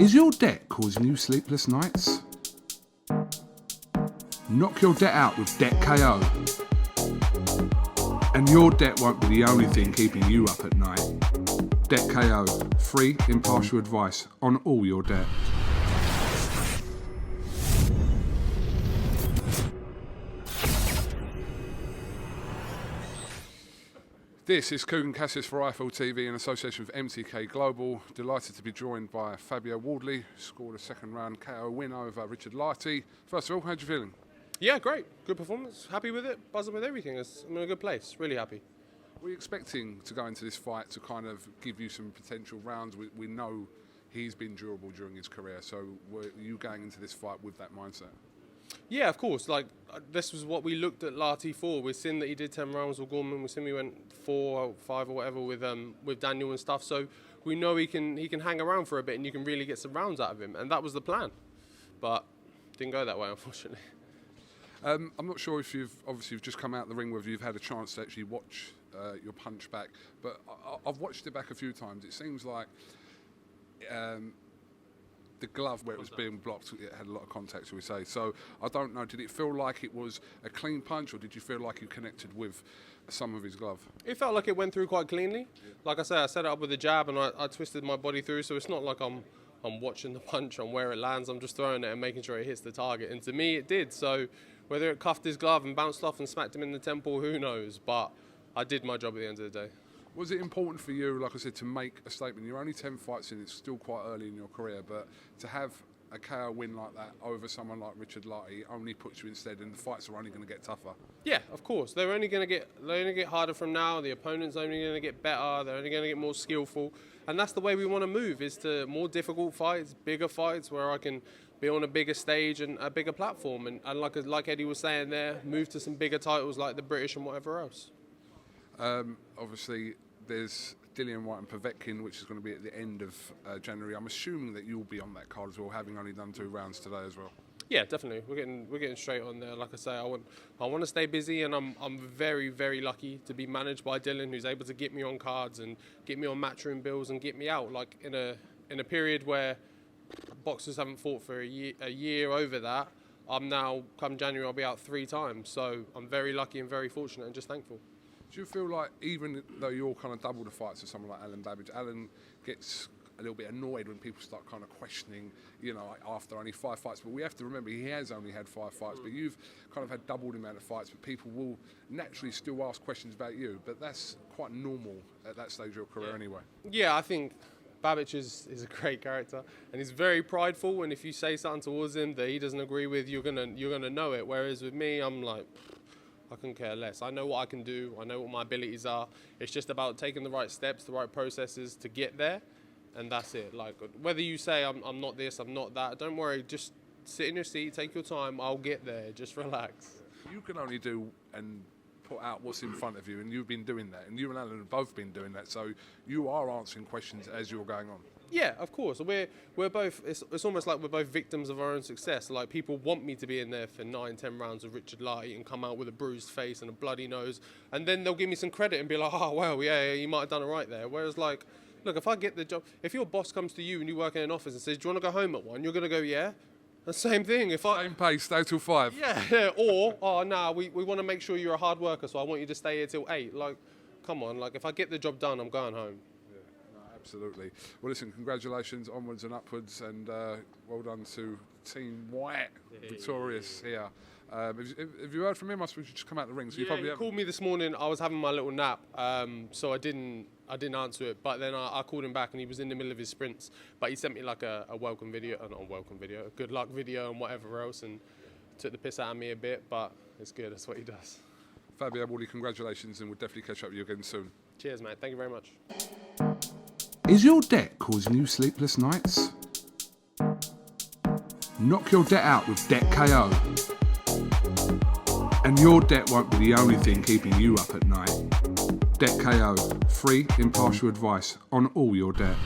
Is your debt causing you sleepless nights? Knock your debt out with Debt KO. And your debt won't be the only thing keeping you up at night. Debt KO, free, impartial advice on all your debt. This is KUGAN CASSIUS for iFL TV in association with MTK Global. Delighted to be joined by Fabio Wardley, who scored a second round KO win over Richard Lartey. First of all, how are you feeling? Yeah, great. Good performance. Happy with it. Buzzing with everything. I'm in a good place. Really happy. Were you expecting to go into this fight to kind of give you some potential rounds? We know he's been durable during his career, so were you going into this fight with that mindset? Yeah, of course. This was what we looked at Lartey for. We've seen that he did 10 rounds with Gorman. We've seen we went 4 or 5 or whatever with Daniel and stuff. So we know he can hang around for a bit and you can really get some rounds out of him. And that was the plan. But didn't go that way, unfortunately. I'm not sure if you've just come out of the ring, whether you've had a chance to actually watch your punch back, but I've watched it back a few times. It seems like the glove where it was being blocked, it had a lot of contact, shall we say. So I don't know, did it feel like it was a clean punch, or did you feel like you connected with some of his glove? It felt like it went through quite cleanly. Yeah. Like I said, I set it up with a jab and I twisted my body through, so it's not like I'm watching the punch on where it lands. I'm just throwing it and making sure it hits the target. And to me, it did. So whether it cuffed his glove and bounced off and smacked him in the temple, who knows? But I did my job at the end of the day. Was it important for you, like I said, to make a statement? You're only 10 fights in, it's still quite early in your career, but to have a KO win like that over someone like Richard Lartey only puts you instead, and the fights are only going to get tougher. Yeah, of course. They're only going to get harder from now. The opponent's only going to get better. They're only going to get more skillful. And that's the way we want to move, is to more difficult fights, bigger fights where I can be on a bigger stage and a bigger platform. And like Eddie was saying there, move to some bigger titles like the British and whatever else. Obviously, there's Dillian White and Povetkin, which is going to be at the end of January. I'm assuming that you'll be on that card as well, having only done 2 rounds today as well. Yeah, definitely. We're getting straight on there. Like I say, I want to stay busy, and I'm very, very lucky to be managed by Dylan, who's able to get me on cards and get me on matchroom bills and get me out. Like in a period where boxers haven't fought for a year over that. I'm now, come January, I'll be out 3 times. So I'm very lucky and very fortunate and just thankful. Do you feel like, even though you're kind of double the fights of someone like Alan Babbage, Alan gets a little bit annoyed when people start kind of questioning, after only 5 fights? But we have to remember he has only had 5 fights, but you've kind of had double the amount of fights, but people will naturally still ask questions about you. But that's quite normal at that stage of your career anyway. Yeah, I think Babbage is a great character, and he's very prideful, and if you say something towards him that he doesn't agree with, you're gonna know it. Whereas with me, I'm like, I couldn't care less. I know what I can do. I know what my abilities are. It's just about taking the right steps, the right processes to get there, and that's it. Like, whether you say I'm not this, I'm not that, don't worry. Just sit in your seat, take your time. I'll get there. Just relax. You can only do and put out what's in front of you, and you've been doing that, and you and Alan have both been doing that. So you are answering questions as you're going on. Yeah, of course. We're both. It's almost like we're both victims of our own success. Like, people want me to be in there for 9-10 rounds of Richard Lartey and come out with a bruised face and a bloody nose, and then they'll give me some credit and be like, "Oh well, yeah, you might have done it right there." Whereas, like, look, if I get the job, if your boss comes to you and you work in an office and says, "Do you want to go home at 1?" You're gonna go, "Yeah." The same thing. Same pace, stay till 5. Yeah. Or, "Oh no, we want to make sure you're a hard worker, so I want you to stay here till 8." Like, come on. Like, if I get the job done, I'm going home. Absolutely. Well, listen, congratulations, onwards and upwards, and well done to Team White, victorious here. Have you heard from him? I suppose you just come out the ring, so you probably he called me this morning. I was having my little nap, so I didn't answer it. But then I called him back, and he was in the middle of his sprints. But he sent me like a welcome video, not a welcome video, a good luck video, and whatever else, and took the piss out of me a bit. But it's good. That's what he does. Fabio Wardley, congratulations, and we'll definitely catch up with you again soon. Cheers, mate. Thank you very much. Is your debt causing you sleepless nights? Knock your debt out with Debt KO. And your debt won't be the only thing keeping you up at night. Debt KO, free, impartial advice on all your debt.